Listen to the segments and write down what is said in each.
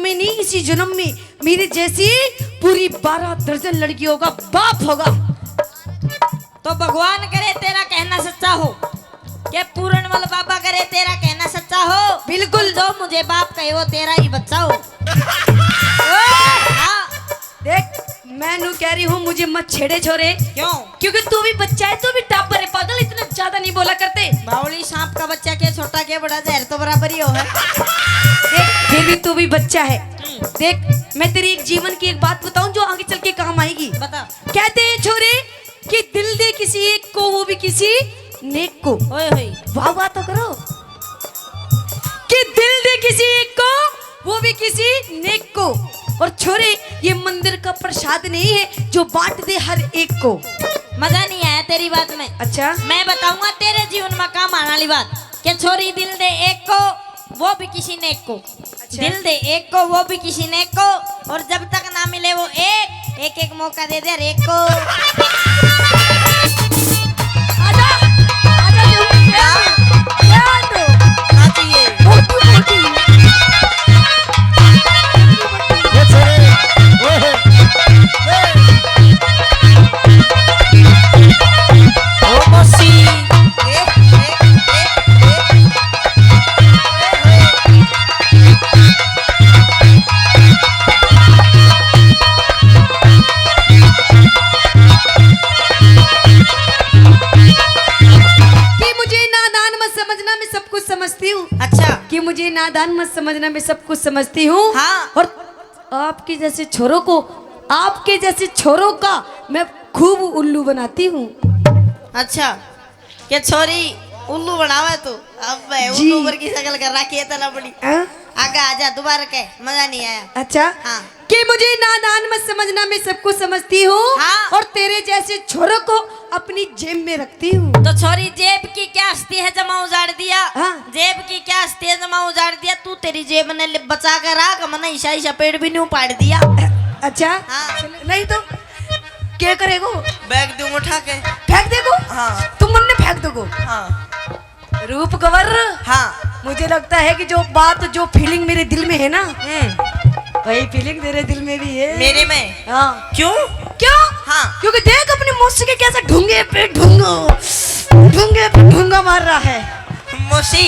में नहीं, इसी जन्म में मेरे जैसी पूरी 12 दर्जन लड़कियों का बाप होगा। तो भगवान करे तेरा कहना सच्चा हो, कि पूरणमल बाबा करे तेरा कहना सच्चा हो। बिल्कुल। जो मुझे बाप कहे वो तेरा ही बच्चा हो। हाँ। देख मैं नू कह रही हूँ, मुझे मत छेड़े छोरे। क्यों? क्योंकि तू भी बच्चा है, तू भी टापर है पागल, इतना ज्यादा नहीं बोला करते। बावली सांप का बच्चा क्या छोटा क्या बड़ा, जहर तो बराबर ही हो है। देख फिर भी तू भी बच्चा है। देख मैं तेरी एक जीवन की एक बात बताऊं जो आगे चल के काम आएगी। बता। कहते हैं छोरे कि दिल दे किसी एक को, वो भी किसी नेक को। ओए होए। वाह वाह तो करो। कि दिल दे किसी एक को, वो भी किसी नेक को। और छोरे ये मंदिर का प्रसाद नहीं है जो बांट दे हर एक को। मजा नहीं आया तेरी बात में। अच्छा मैं बताऊंगा तेरे जीवन में काम आने वाली बात, कि छोरी दिल दे एक को, वो भी किसी नेक को। अच्छा। दिल दे एक को, वो भी किसी नेक को, और जब तक ना मिले वो एक एक मौका दे दे हर एक को। आजा आजा ये छोरे ओए ओ मौसी। अच्छा। कि मुझे नादान मत समझना, मैं सब कुछ समझती हूँ। हाँ। और आपके जैसे छोरों को, आपके जैसे छोरों का मैं खूब उल्लू बनाती हूँ। अच्छा, क्या छोरी उल्लू बनावे तू? अब जी। उल्लू पर की शक्ल कर रखी है तना बड़ी। हाँ? आगे आजा, दोबारा कह, मजा नहीं आया। अच्छा। हाँ। कि मुझे नादान मत समझना, मैं सब कुछ समझती हूँ। हाँ। और तेरे जैसे छोरों को अपनी जेब में रखती हूँ। तो छोरी जेब की क्या हस्ती है, जमा उजाड़ दिया। हाँ। जेब की क्या हस्ती है, जमा उजाड़ दिया। तू तेरी जेब ने बचा कर रहा, मैंने ईशा ईशा पेड़ भी नहीं उपाड़ दिया। अच्छा। हाँ। नहीं तो क्या करेगो? बैग दूंगा उठा के। फेंक देगो? हाँ। तुम मन में फेंक दोगो? हाँ। रूप कवर। हाँ। मुझे लगता है कि जो बात, जो फीलिंग मेरे दिल में है ना, वही फीलिंग तेरे दिल में भी है। मेरे में? हाँ। क्यों? क्यों? हाँ। क्योंकि देख अपनी मौसी के कैसा ढूंगे पे ढूंगा मार रहा है। मौसी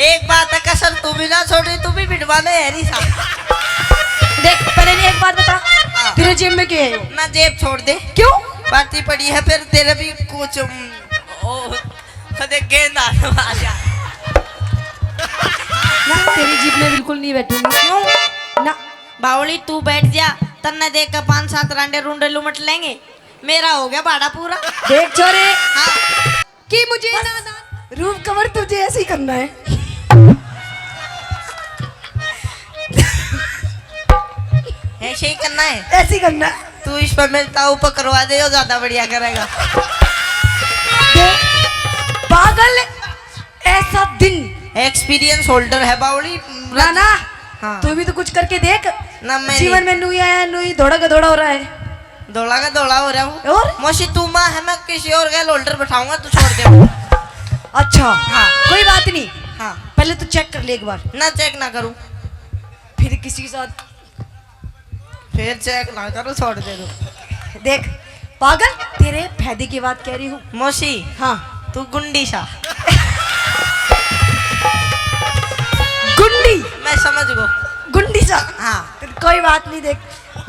एक बात है, कसर तू भी ना छोड़ रही, तू भी बिटवा ले हैरी सा। देख पहले एक बात बता। हाँ। तेरे जेब में क्या है? ना जेब छोड़ दे। क्यों? पार्टी पड़ी है, फिर तेरे भी कुछ गेंद आ जा। ना तेरी जीप में बिल्कुल नहीं बैठूंगी। क्यों? ना बावली तू बैठ जा, तन्ने देख कर 5-7 रांडे रूंडे लुमट लेंगे, मेरा हो गया भाड़ा पूरा। देख छोरे। हाँ। कि मुझे ना रूप कवर तुझे ऐसे ही करना है। ऐसे ही करना है? ऐसे ही करना है। तू इस पर मेरे ताऊ पर करवा दे, जो ज्यादा बढ़िया करेगा। पागल, ऐसा दिन एक्सपीरियंस होल्डर है बावली। ना ना। हाँ। तू भी तो कुछ करके देख। ना मैं जीवन में नू आया, नू दौड़ा का दौड़ा हो रहा है। दौड़ा का दौड़ा हो रहा हूँ। और मौसी तू माँ है, मैं किसी और का होल्डर बैठाऊंगा, तू छोड़ दे। अच्छा। हाँ। कोई बात नहीं। हाँ। पहले तू चेक कर ले एक बार, ना चेक ना करूँ, फिर किसी के साथ। फिर चेक ना करूँ, छोड़ दे दो। देख पागल, तेरे फायदे की बात कह रही हूँ। मौसी हाँ। तू गुंडी सा। गुंडी? मैं समझ गो। गुंडी सा? हाँ। कोई बात नहीं। देख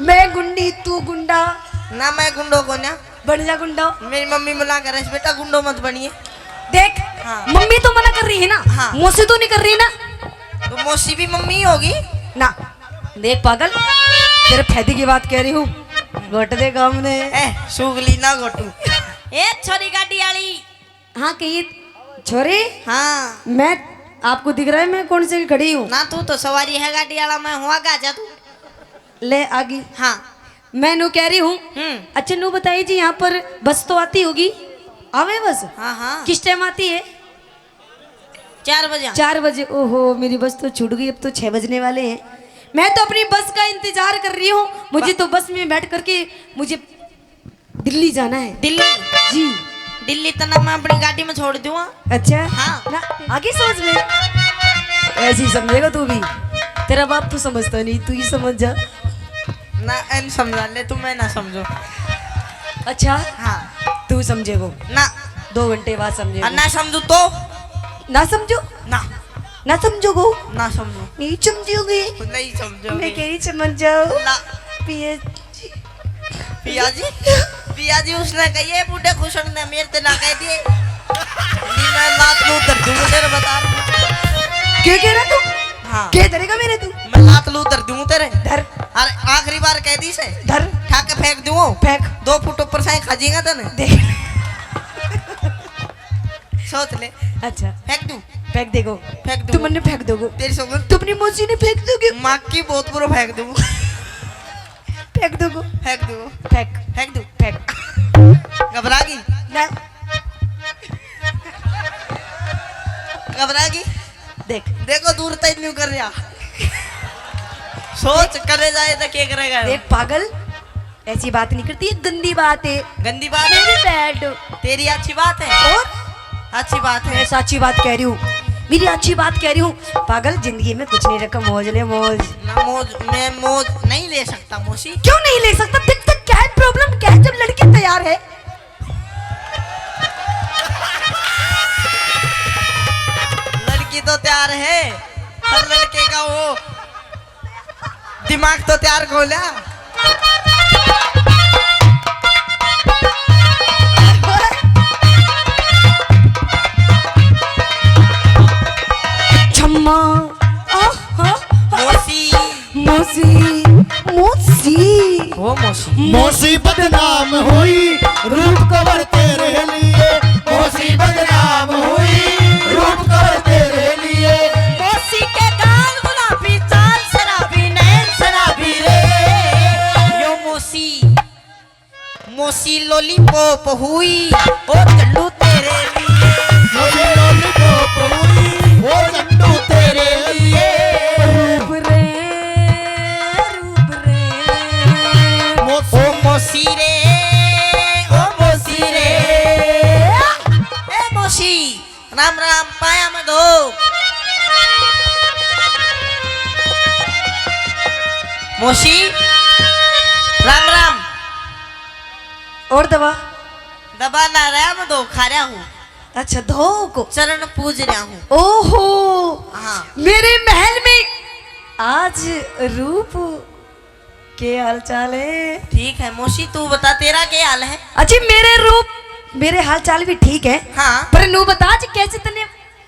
मैं गुंडी, तू गुंडा। ना मैं गुंडो को ना। बन जा गुंडा। मेरी मम्मी मना करे बेटा गुंडो मत बनिए। देख। हाँ। मम्मी तो मना कर रही है ना। हाँ। मौसी तो नहीं कर रही ना। तो मौसी भी मम्मी ही होगी ना। देख पागल, तेरे फायदे की बात कह रही हूँ। घोट दे काम ने। सुगली ना घोटू। ए छोरी गाड़ी वाली। हाँ कही छोरे। हाँ। मैं आपको दिख रहा है मैं कौन से खड़ी हूँ? ना तू तो सवारी है गाड़ी वाला, मैं हुआ गा जा तू। ले आगे। हाँ। मैं नू कह रही हूँ। अच्छा नू बताइए जी, यहाँ पर बस तो आती होगी? आवे बस? हाँ हाँ। किस टाइम आती है? 4 बजे। 4 बजे? ओहो मेरी बस तो छूट गई, अब तो 6 बजने वाले हैं। मैं तो अपनी बस का इंतजार कर रही हूँ। मुझे तो बस में बैठ करके मुझे दिल्ली जाना है। दिल्ली? जी। दिल्ली तना मैं अपनी गाड़ी में छोड़ दूंगा। अच्छा। हाँ। ना आगे सोच में ऐसी समझेगा तू भी। तेरा बाप तो समझता नहीं, तू ही समझ जा। ना एन समझा ले तू, मैं ना समझो। अच्छा हाँ तू समझेगो, ना 2 घंटे बाद समझेगो। और ना समझू तो ना समझो, ना ना समझोगो, ना समझू, नहीं समझोगे। नहीं समझो। मैं कह रही समझ जाओ। ना पिए पियाजी उसने कही है बूढ़े खुश ने मेरे ते ना कह दिए। नहीं मैं लात लूट दर दूंगा तेरे, बता रहा। क्या कह रहा तू? हाँ क्या करेगा मेरे तू? मैं लात लूट दर दूंगा तेरे। धर अरे आखिरी बार कह दी से, धर ठा के फेंक दूंगा। फेंक 2 फुट ऊपर से खा जाएगा तने, देख। सोच ले। अच्छा फेंक दूं, फेंक देगो, फेंक तू दूं मन्ने फेंक दोगो, तेरी सोच। तू अपनी मौसी ने फेंक दोगे, माँ की बहुत बुरा फेंक दूं, फेंक दोगो, फेंक दूं, फेंक फेंक दूं। फेंक। घबरा गई, ना घबरा गई। देख देखो दूर तक नहीं कर रहा। सोच करे जाए तो क्या करेगा। देख पागल, ऐसी बात नहीं करती, ये गंदी बात है। गंदी बात मेरी है, बैड तेरी अच्छी बात है। और अच्छी बात है। मैं सच्ची बात कह रही हूँ, मेरी अच्छी बात कह रही हूँ। पागल जिंदगी में कुछ नहीं रखा, मौज ले मौज। ना मौज, मैं मौज नहीं ले सकता मौसी। क्यों नहीं ले सकता? देख तक क्या है प्रॉब्लम, क्या है जब लड़की तैयार है। लड़की तो तैयार है, हर लड़के का वो दिमाग तो तैयार खोला। छम्मा मौसी, मौसी मौसी वो मौसी। मौसी बदनाम हुई रूप कवर तेरे लिए, मौसी बदनाम हुई रूप कवर तेरे लिए। मौसी के गाल गुलाबी, चाल शराबी, नैन शराबी रे। यो मौसी, मौसी लॉलीपॉप हुई ओ चल्लू तेरे लिए। मौसी लॉलीपॉप हुई वो चंडू तेरे लिए। रूप रे रूप रे मौसी ओ मौसी रे, ओ मौसी रे। ए मौसी, राम राम पाया मत हो। मौसी राम राम। और दवा। दबा ना रहा मैं दो खा रहा हूँ, अच्छा धो को। चरण पूज रहा हूँ। ओहो हाँ मेरे महल में आज रूप के हाल चाल है। ठीक है मौसी, तू बता तेरा क्या हाल है। अच्छा मेरे रूप मेरे हाल चाल भी ठीक है, हाँ पर नू बता आज कैसे तने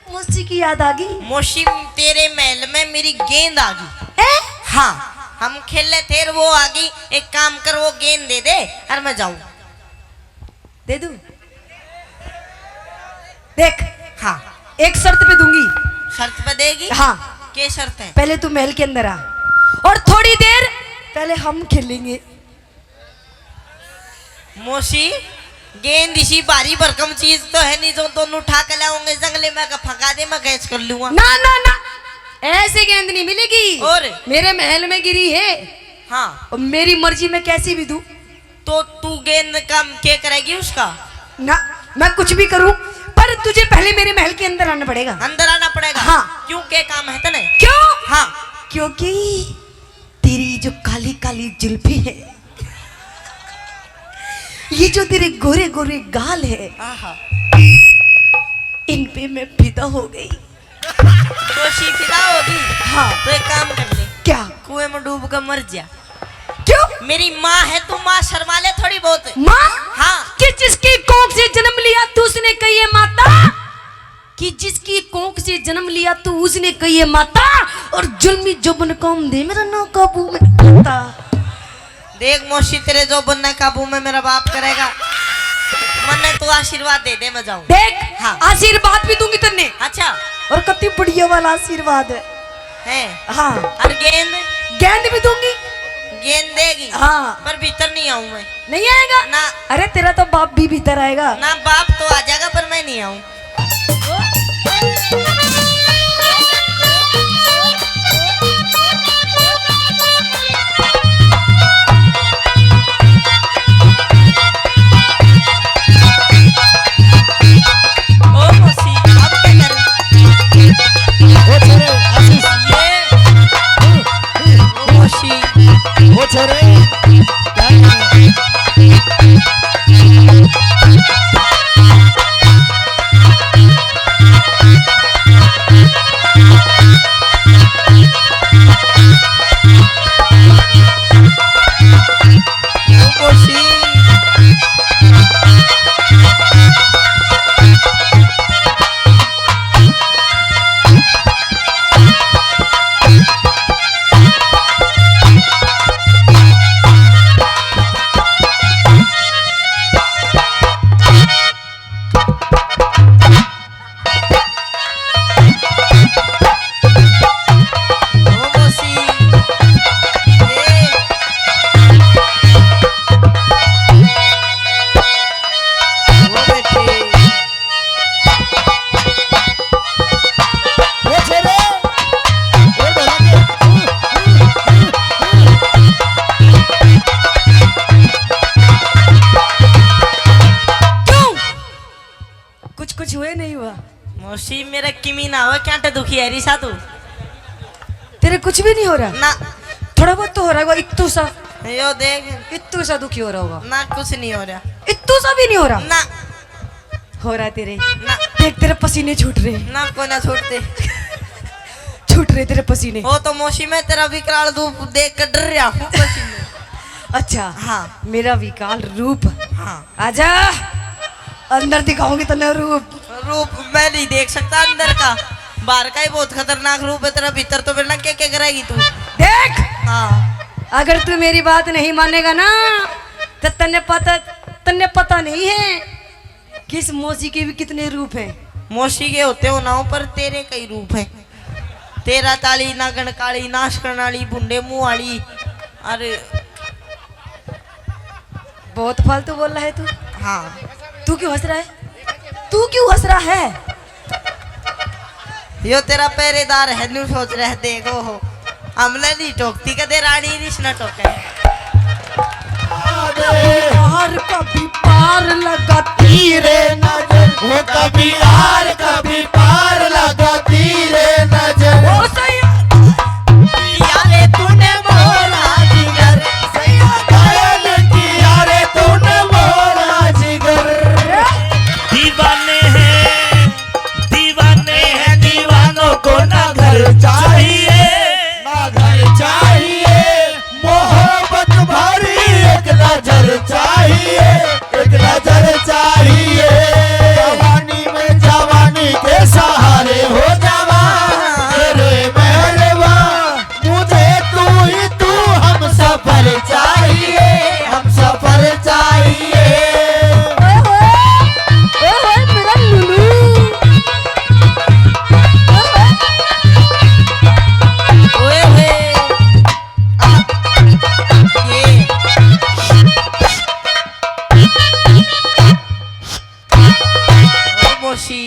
मौसी की याद आ गई? मौसी तेरे महल में मेरी गेंद आ गई। ए? हाँ हम खेल रहे थे, वो आ गई। एक काम कर, वो गेंद दे दे और मैं जाऊँ। दे दूं? देख हाँ एक शर्त पे दूंगी। शर्त पे देगी। हाँ क्या शर्त है। पहले तू महल के अंदर आ और थोड़ी देर पहले हम खेलेंगे। मौसी गेंद इसी भारी भरकम चीज तो है नहीं जो दोनों उठा के लाऊंगे जंगले में, फंका दे मैं कैच कर लूंगा। ना ना ना ऐसे गेंद नहीं मिलेगी। और मेरे महल में गिरी है हाँ और मेरी मर्जी में कैसी भी दूं। तो तू गेंद का क्या करेगी उसका। ना मैं कुछ भी करूं, पर तुझे पहले मेरे महल के अंदर आना पड़ेगा। अंदर आना पड़ेगा। हाँ। क्यों क्या काम है तने। क्यों? हाँ क्योंकि तेरी जो काली काली जुल्फी है, ये जो तेरे गोरे गोरे गाल है, आहा। इन पे मैं फिदा हो गई। मौसी फिदा होगी। हाँ तो एक काम कर ले, क्या? कुएं में डूब कर मर जा। क्यों? मेरी माँ है, तू माँ शर्मा ले थोड़ी बहुत। माँ? हाँ कि जिसकी कोख से जन्म लिया तू उसने कही है माता, कि जिसकी कोख से जन्म लिया तू उसने कही है माता, और जुल्मी जुबन काम दे मेरा ना काबू में आता। देख मौसी, तेरे जो बनना काबू में मेरा बाप करेगा। मन्ने तू आशीर्वाद दे दे मैं जाऊं। देख हाँ। आशीर्वाद भी दूंगी तन्ने, अच्छा और कितनी बढ़िया वाला आशीर्वाद है। है। हाँ और गेंद, गेंद भी दूंगी। गेंद देगी। हाँ पर भीतर नहीं आऊं मैं। नहीं आएगा ना अरे तेरा तो बाप भी भीतर आएगा। ना बाप तो आ जाएगा पर मैं नहीं आऊं। ओ मौसी अब क्या करें। ओ तेरे आशीष ये मोसी मेरा किमी ना हो क्या टे दुखी है रिसा तू तेरे कुछ भी नहीं हो रहा? ना थोड़ा बहुत तो हो रहा होगा, इत्तू सा, यो देख इत्तू सा दुखी हो रहा होगा। ना कुछ नहीं हो रहा इत्तू सा भी नहीं हो रहा? ना हो रहा है तेरे। ना देख तेरे पसीने छूट रहे, ना कोई ना छोड़ते छूट रहे तेरे पसीने। वो तो मोसी में तेरा विकराल रूप देख कर डर रहा हूँ पसीने। अच्छा हाँ मेरा विकाल रूप, हाँ आजा अंदर दिखाऊंगी तने रूप। रूप मैं नहीं देख सकता अंदर का, बाहर का ही बहुत खतरनाक रूप है तेरा, भीतर तो बिना क्या क्या कराएगी तू। देख हाँ अगर तू मेरी बात नहीं मानेगा ना तो तन्ने पता नहीं है किस मौसी के भी कितने रूप हैं। मोसी के होते हो नाव पर तेरे कई रूप हैं, तेरा ताली नागन काली नाश करने वाली बुंडे मुंह वाली। अरे बहुत फालतू बोल रहा है तू। हाँ तू क्यों हंस रहा है? तू क्यों हंस रहा है? यो तेरा पहरेदार है न्यू सोच रहे देखो हो हमने नहीं टोकती कदे रानी रिश न टोके। पार कभी पार लगाती रे नजर वो कभी आर कभी पार लगाती रे नजर। ओ सही यारे तूने बोला जिगर सैया घायल किया रे तूने मोरा जिगर। दीवाने हैं दीवानों को ना घर चाहिए, ना घर चाहिए मोहब्बत भरी एक नजर चाहिए, एक नजर चाहिए। जवानी में जवानी के सहारे हो जवान तेरे मेहरबा, मुझे तू हम सफर चाहिए, हम सफर चाहिए। ओए मेरा लुलू। ओए होए ये ओ मोशी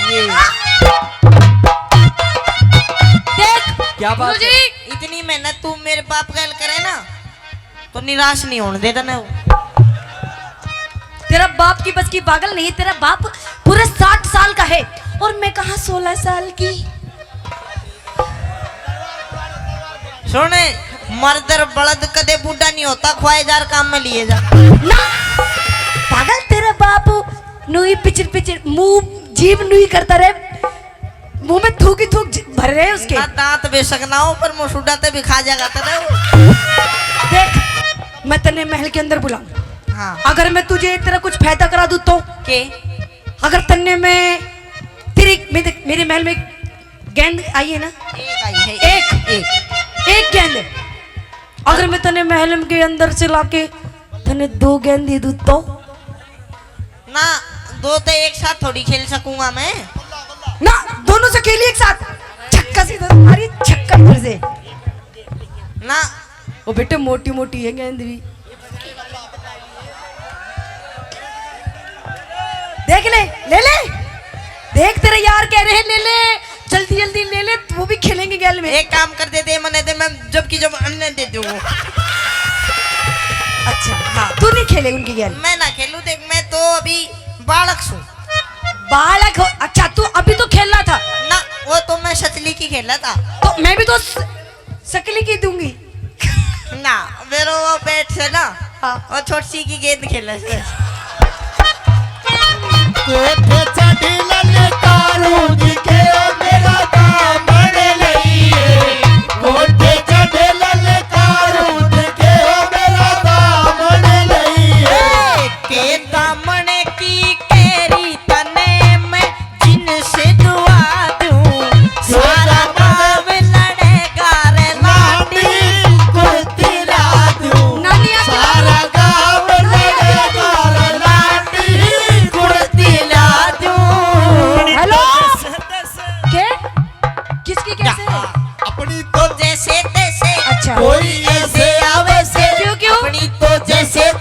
ये देख क्या बात गुरुजी, है? इतनी मेहनत तू मेरे बाप गैल करे ना तो निराश नहीं होने देता ना वो। तेरा बाप की बस की पागल नहीं, तेरा बाप पूरे 60 साल का है और मैं कहाँ 16 साल की। सुने मर्दर बलद कदे बूढ़ा नहीं होता, ख्वाहिजार काम में लिए जा। ना पागल, तेरा बाप नुई पिचर पिचर मुंह जीभ नुई करता रहे, मुंह में थूक ही थूक भर रहे उसके। ना दांत बेशक ना हो पर मुसुड़ा ते भी खा जाएगा तेरे। देख मैं तन्ने महल के अंदर बुलाऊं, हाँ अगर मैं तुझे तेरा कुछ फायदा करा दूं तो? के अगर तन्ने में मेरे महल में गेंद आई है ना, एक आई है एक गेंद, अगर मैं तन्ने महल के अंदर से लाके तन्ने 2 गेंद दे दूं तो? ना दो तो एक साथ थोड़ी खेल सकूंगा मैं। ना दोनों से खेली एक साथ, छक्का से इधर मारी छक्का इधर से। ना वो बेटे मोटी मोटी है गेंद भी, देख ले ले ले, देख तेरे यार कह रहे हैं ले ले, जल्दी जल्दी ले ले, वो भी खेलेंगे गेल में। एक काम कर दे मने दे मैं जबकि जब अन्य दे दूँ। अच्छा हाँ, तू नहीं खेले उनकी गेल? मैं ना खेलूं, देख मैं तो अभी बालक हूँ। बालक हो? अच्छा तू अभी तो खेलना था ना वो तो मैं शतली की खेला था। तो मैं भी तो सकली की दूंगी। ना मेरे वो बैट से ना हाँ। और छोटी सी की गेंद खेला से। कोठे चढ़ी ललकारू दिखे मेरा दामन लइए, कोठे चढ़े ललकारू दिखे मेरा दामन लइए। के दामन की केरी तने मैं जिनसे दुआ दूं, सारा गाँव लड़ेगा रे लाडी कुर्ती ला दूं, नानी आ सारा गाँव लड़ेगा रे लाडी कुर्ती ला दूं। हेलो के किसकी कैसे? अपनी तो जैसे तैसे अच्छा कोई ऐसे आवे से, क्यों क्यों? अपनी तो जैसे